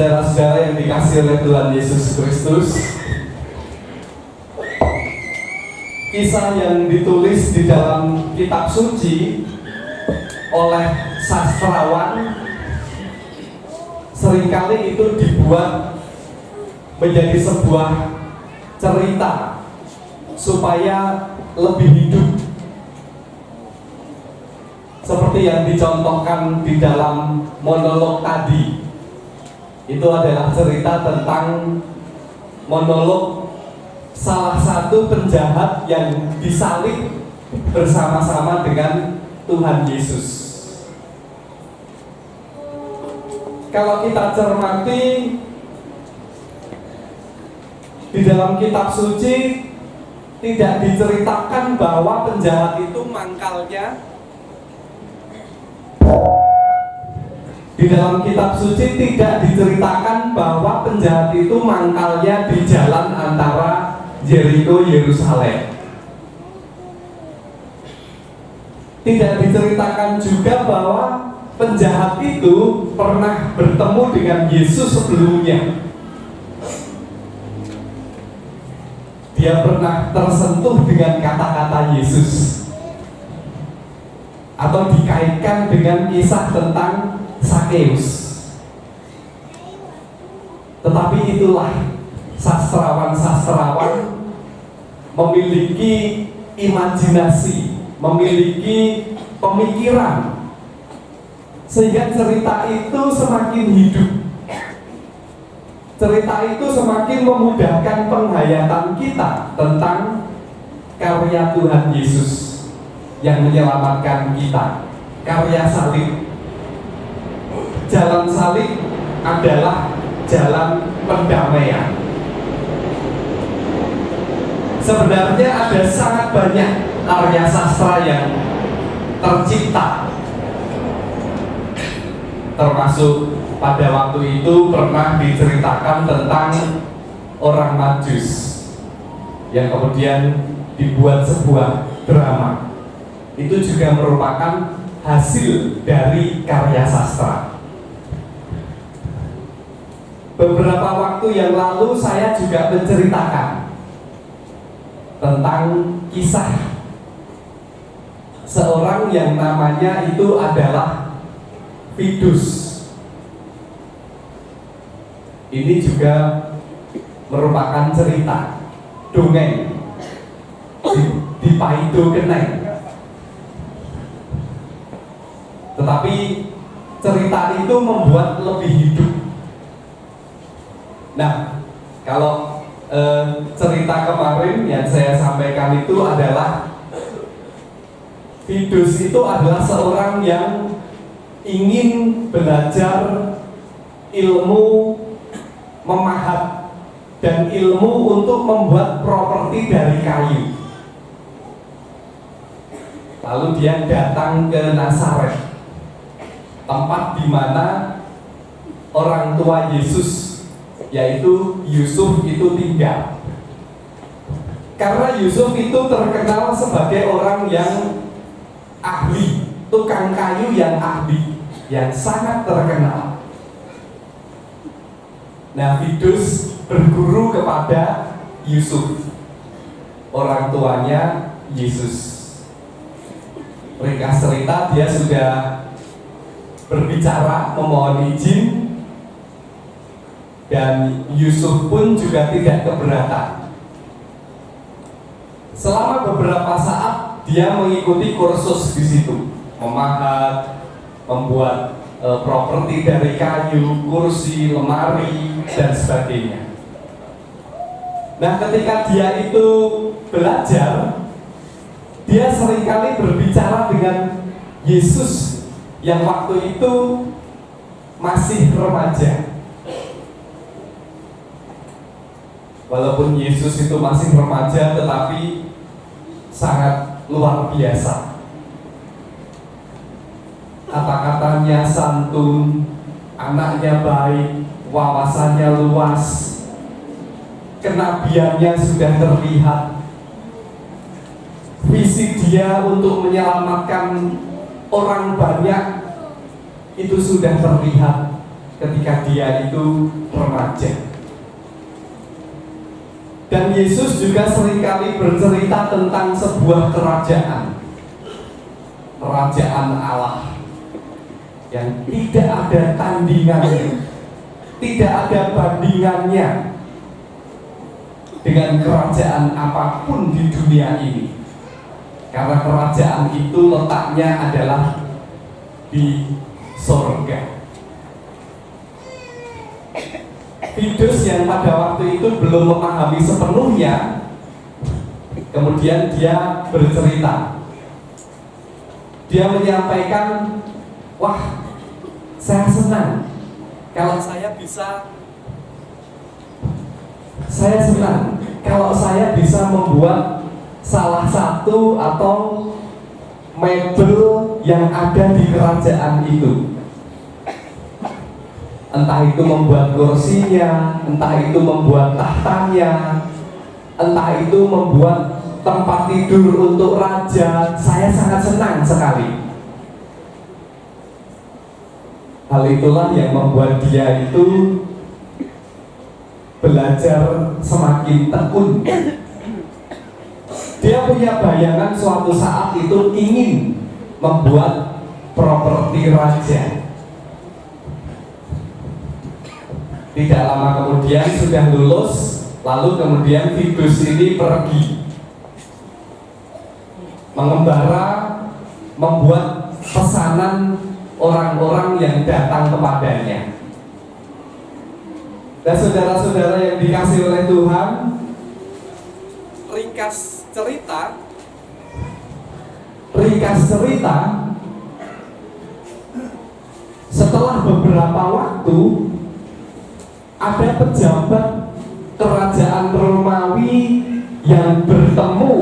Saudara-saudara yang dikasihi oleh Tuhan Yesus Kristus, kisah yang ditulis di dalam kitab suci oleh sastrawan seringkali itu dibuat menjadi sebuah cerita supaya lebih hidup, seperti yang dicontohkan di dalam monolog tadi. Itu adalah cerita tentang monolog salah satu penjahat yang disalib bersama-sama dengan Tuhan Yesus. Kalau kita cermati di dalam kitab suci, tidak diceritakan bahwa penjahat itu mangkalnya. Di dalam kitab suci tidak diceritakan bahwa penjahat itu mangkalnya di jalan antara Yeriko Yerusalem. Tidak diceritakan juga bahwa penjahat itu pernah bertemu dengan Yesus sebelumnya. Dia pernah tersentuh dengan kata-kata Yesus, atau dikaitkan dengan kisah tentang Sakeus. Tetapi itulah sastrawan-sastrawan memiliki imajinasi, memiliki pemikiran, sehingga cerita itu semakin hidup. Cerita itu semakin memudahkan penghayatan kita tentang karya Tuhan Yesus yang menyelamatkan kita, karya salib. Jalan salib adalah jalan pendamaian. Sebenarnya ada sangat banyak karya sastra yang tercipta, termasuk pada waktu itu pernah diceritakan tentang orang Majus yang kemudian dibuat sebuah drama. Itu juga merupakan hasil dari karya sastra. Beberapa waktu yang lalu saya juga menceritakan tentang kisah seorang yang namanya itu adalah Fidus. Ini juga merupakan cerita dongeng di Paido Keneng. Tetapi cerita itu membuat lebih hidup. Nah, kalau cerita kemarin yang saya sampaikan itu adalah Fidus itu adalah seorang yang ingin belajar ilmu memahat dan ilmu untuk membuat properti dari kayu. Lalu dia datang ke Nazaret, tempat di mana orang tua Yesus, yaitu Yusuf, itu tinggal. Karena Yusuf itu terkenal sebagai orang yang ahli, tukang kayu yang ahli, yang sangat terkenal. Nah, Fidus berguru kepada Yusuf, orang tuanya Yesus. Ringkas cerita, dia sudah berbicara, memohon izin, dan Yusuf pun juga tidak keberatan. Selama beberapa saat dia mengikuti kursus di situ, memahat, membuat properti dari kayu, kursi, lemari, dan sebagainya. Nah, ketika dia itu belajar, dia seringkali berbicara dengan Yesus yang waktu itu masih remaja. Walaupun Yesus itu masih remaja, tetapi sangat luar biasa. Kata-katanya santun, anaknya baik, wawasannya luas, kenabiannya sudah terlihat. Visi dia untuk menyelamatkan orang banyak itu sudah terlihat. ketika dia itu remaja. Dan Yesus juga seringkali bercerita tentang sebuah kerajaan Allah yang tidak ada tandingannya, tidak ada bandingannya dengan kerajaan apapun di dunia ini. Karena kerajaan itu letaknya adalah di sorga. Fidus yang pada waktu itu belum memahami sepenuhnya, kemudian dia bercerita. Dia menyampaikan, wah, saya senang kalau saya bisa membuat salah satu atau mebel yang ada di kerajaan itu. Entah itu membuat kursinya, entah itu membuat tahtanya, entah itu membuat tempat tidur untuk raja. Saya sangat senang sekali. Hal itulah yang membuat dia itu belajar semakin tekun. Dia punya bayangan suatu saat itu ingin membuat properti raja. Tidak lama kemudian sudah lulus, lalu kemudian Fidus ini pergi mengembara, membuat pesanan orang-orang yang datang kepadanya. Dan saudara-saudara yang dikasihi oleh Tuhan, ringkas cerita, setelah beberapa waktu ada pejabat kerajaan Romawi yang bertemu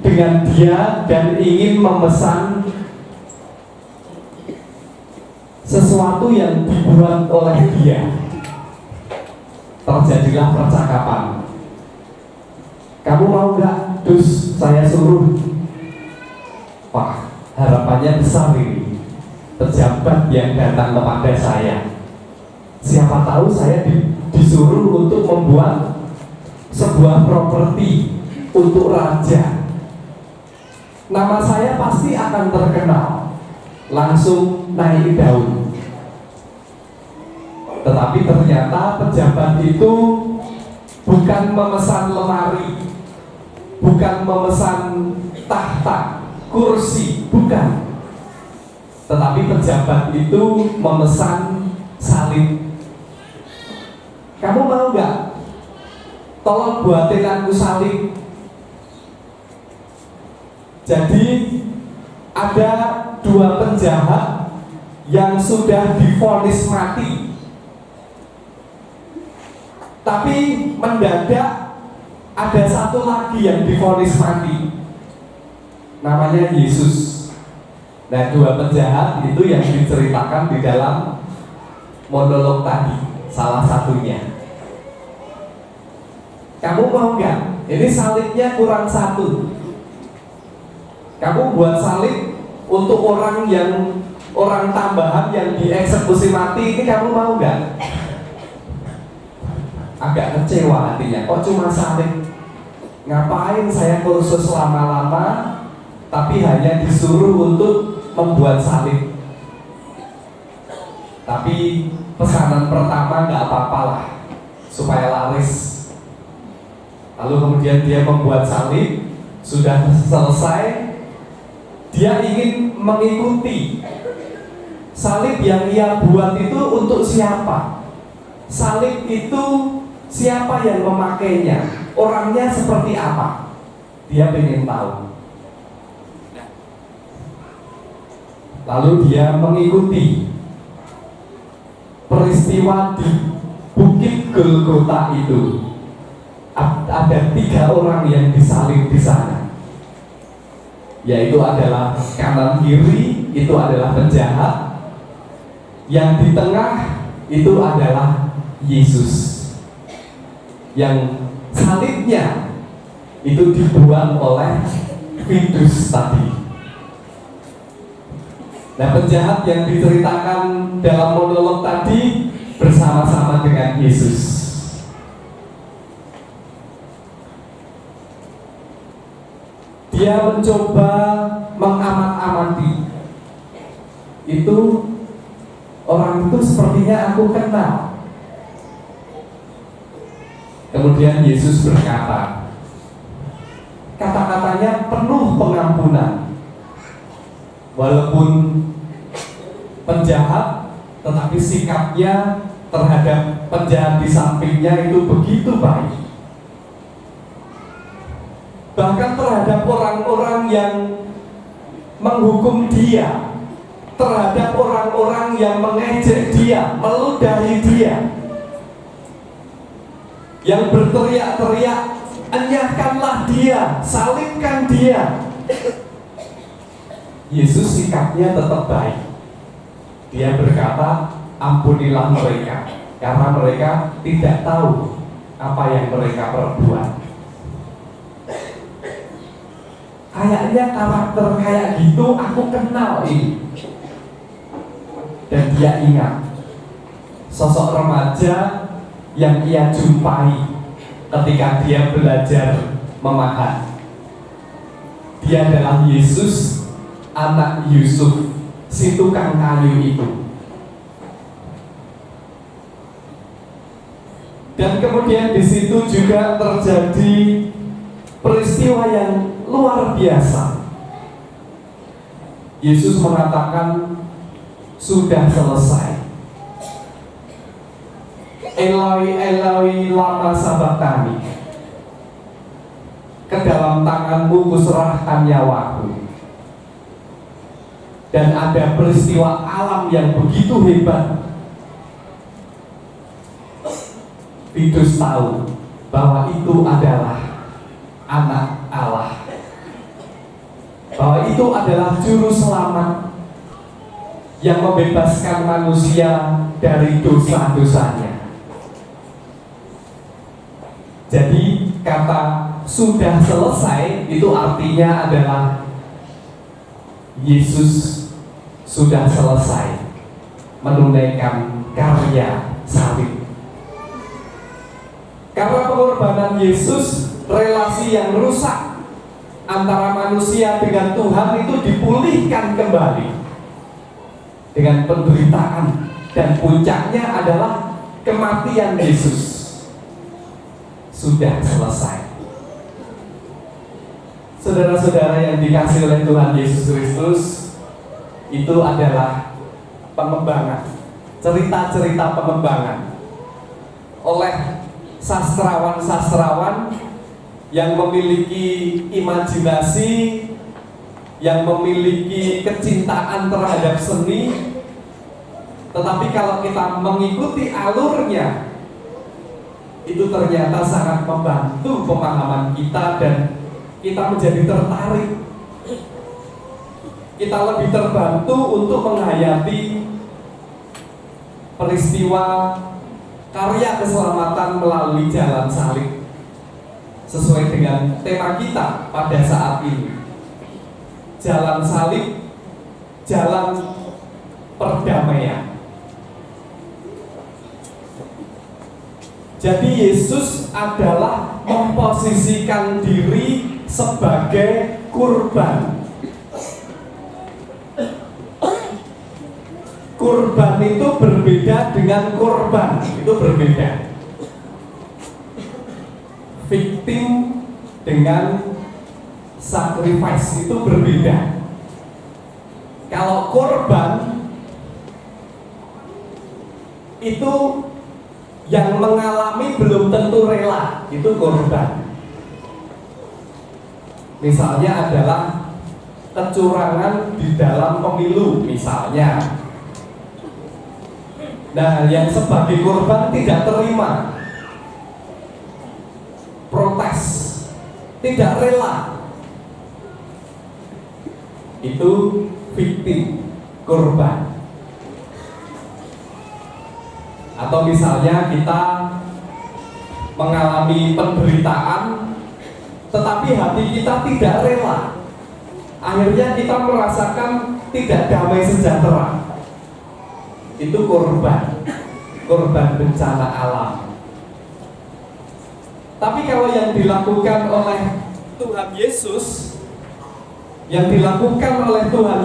dengan dia dan ingin memesan sesuatu yang dibuat oleh dia. Terjadilah percakapan. Kamu mau nggak, Dus, saya suruh? Wah, harapannya besar ini. Pejabat yang datang kepada saya, siapa tahu saya disuruh untuk membuat sebuah properti untuk raja. Nama saya pasti akan terkenal, langsung naik daun. Tetapi ternyata pejabat itu bukan memesan lemari, bukan memesan tahta, kursi, bukan. Tetapi pejabat itu memesan salib. Kamu mau nggak? Tolong buatin aku salib. Jadi ada dua penjahat yang sudah divonis mati, tapi mendadak ada satu lagi yang divonis mati, namanya Yesus. Nah, dua penjahat itu yang diceritakan di dalam monolog tadi, salah satunya. Kamu mau nggak? Ini salibnya kurang satu. Kamu buat salib untuk orang tambahan yang dieksekusi mati, ini kamu mau nggak? Agak kecewa hatinya. Kok cuma salib? Ngapain saya kursus lama-lama tapi hanya disuruh untuk membuat salib? Tapi pesanan pertama nggak apa-apa lah, supaya laris. Lalu kemudian dia membuat salib, sudah selesai. Dia ingin mengikuti salib yang ia buat itu untuk siapa? Salib itu siapa yang memakainya? Orangnya seperti apa? Dia ingin tahu. Lalu dia mengikuti peristiwa di Bukit Golgota itu. Ada 3 orang yang disalib di sana, yaitu adalah kanan kiri itu adalah penjahat, yang di tengah itu adalah Yesus, yang salibnya itu dibuat oleh Fidus tadi. Nah, penjahat yang diceritakan dalam monolog tadi bersama-sama dengan Yesus. Dia mencoba mengamat-amati. Itu orang itu sepertinya aku kenal. Kemudian Yesus berkata, kata-katanya penuh pengampunan. Walaupun penjahat, tetapi sikapnya terhadap penjahat di sampingnya itu begitu baik. Bahkan terhadap orang-orang yang menghukum dia, terhadap orang-orang yang mengejek dia, meludahi dia, yang berteriak-teriak, enyahkanlah dia, salibkan dia. Yesus sikapnya tetap baik. Dia berkata, ampunilah mereka, karena mereka tidak tahu apa yang mereka perbuat. Kayaknya karakter kayak gitu aku kenal ini. Dan dia ingat sosok remaja yang ia jumpai ketika dia belajar memahat. Dia adalah Yesus, anak Yusuf, si tukang kayu itu. Dan kemudian di situ juga terjadi peristiwa yang luar biasa. Yesus mengatakan, sudah selesai. Eloi, Eloi, lama sabachthani. Ke dalam tanganmu kuserahkan nyawaku. Dan ada peristiwa alam yang begitu hebat. Petrus tahu bahwa itu adalah anak Allah, bahwa itu adalah juru selamat yang membebaskan manusia dari dosa-dosanya. Jadi kata sudah selesai itu artinya adalah Yesus sudah selesai menunaikan karya salib. Karena pengorbanan Yesus, relasi yang rusak antara manusia dengan Tuhan itu dipulihkan kembali dengan penderitaan, dan puncaknya adalah kematian Yesus. Sudah selesai. Saudara-saudara yang dikasihi oleh Tuhan Yesus Kristus, itu adalah pengembangan, cerita-cerita pengembangan oleh sastrawan-sastrawan yang memiliki imajinasi, yang memiliki kecintaan terhadap seni. Tetapi kalau kita mengikuti alurnya, itu ternyata sangat membantu pemahaman kita dan kita menjadi tertarik. Kita lebih terbantu untuk menghayati peristiwa karya keselamatan melalui jalan salib sesuai dengan tema kita pada saat ini. Jalan salib, jalan perdamaian. Jadi Yesus adalah memposisikan diri sebagai kurban. Kurban itu berbeda dengan korban, itu berbeda. Victim dengan sacrifice itu berbeda. Kalau korban itu yang mengalami belum tentu rela, itu korban. Misalnya adalah kecurangan di dalam pemilu misalnya. Nah, yang sebagai korban tidak terima, protes, tidak rela, itu victim, korban. Atau misalnya kita mengalami penderitaan, tetapi hati kita tidak rela, akhirnya kita merasakan tidak damai sejahtera, itu korban. korban bencana alam. Tapi kalau yang dilakukan oleh Tuhan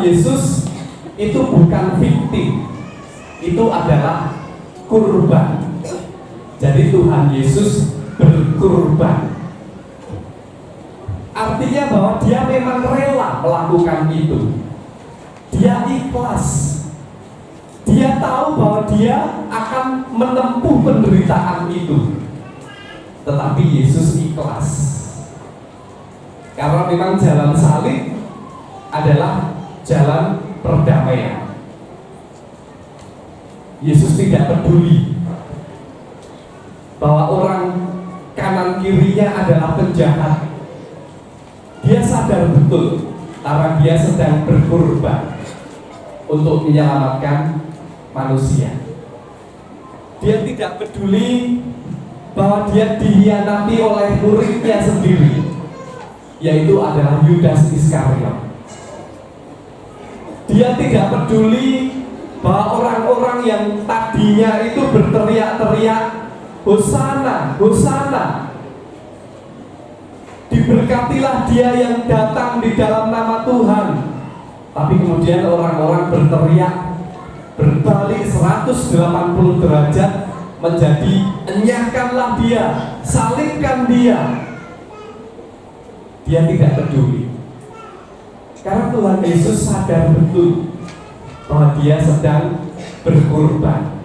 Yesus, itu bukan victim, itu adalah kurban. Jadi Tuhan Yesus berkurban. Artinya bahwa dia memang rela melakukan itu. Dia ikhlas. Dia tahu bahwa dia akan menempuh penderitaan itu. Tetapi Yesus ikhlas. Karena memang jalan salib adalah jalan perdamaian. Yesus tidak peduli bahwa orang kanan kirinya adalah penjahat. Dia sadar betul karena dia sedang berkorban untuk menyelamatkan manusia. Dia tidak peduli bahwa dia dikhianati oleh muridnya sendiri, yaitu adalah Yudas Iskariot. Dia tidak peduli bahwa orang-orang yang tadinya itu berteriak-teriak Hosana, Hosana, diberkatilah dia yang datang di dalam nama Tuhan. Tapi kemudian orang-orang berteriak berbalik 180 derajat menjadi enyahkanlah dia, salibkan dia. Dia tidak peduli. Karena Tuhan Yesus sadar betul bahwa dia sedang berkorban.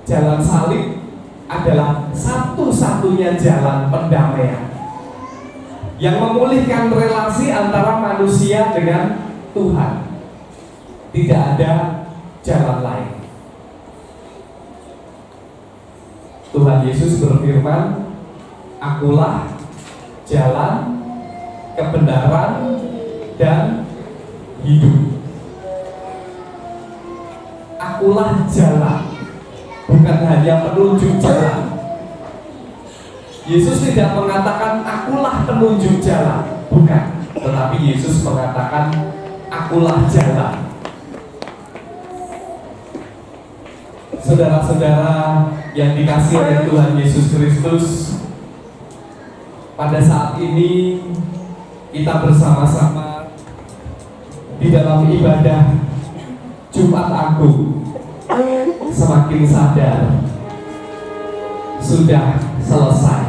Jalan salib adalah satu-satunya jalan pendamaian yang memulihkan relasi antara manusia dengan Tuhan. Tidak ada jalan lain. Tuhan Yesus berfirman, "Akulah jalan, kebenaran, dan hidup." Akulah jalan, bukan hanya penunjuk jalan. Yesus tidak mengatakan akulah penunjuk jalan, bukan. Tetapi Yesus mengatakan akulah jalan. Saudara-saudara yang dikasihi oleh Tuhan Yesus Kristus, pada saat ini kita bersama-sama di dalam ibadah Jumat Agung semakin sadar sudah selesai.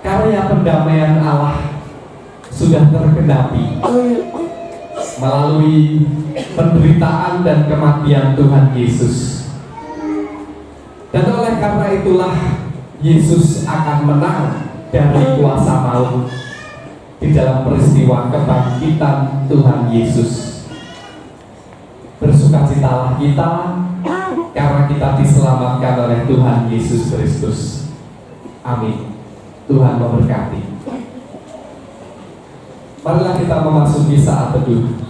Karya pendamaian Allah sudah tergenapi melalui penderitaan dan kematian Tuhan Yesus. Dan oleh karena itulah Yesus akan menang dari kuasa maut di dalam peristiwa kebangkitan Tuhan Yesus. Bersukacitalah kita karena kita diselamatkan oleh Tuhan Yesus Kristus. Amin. Tuhan memberkati. Marilah kita memasuki saat teduh.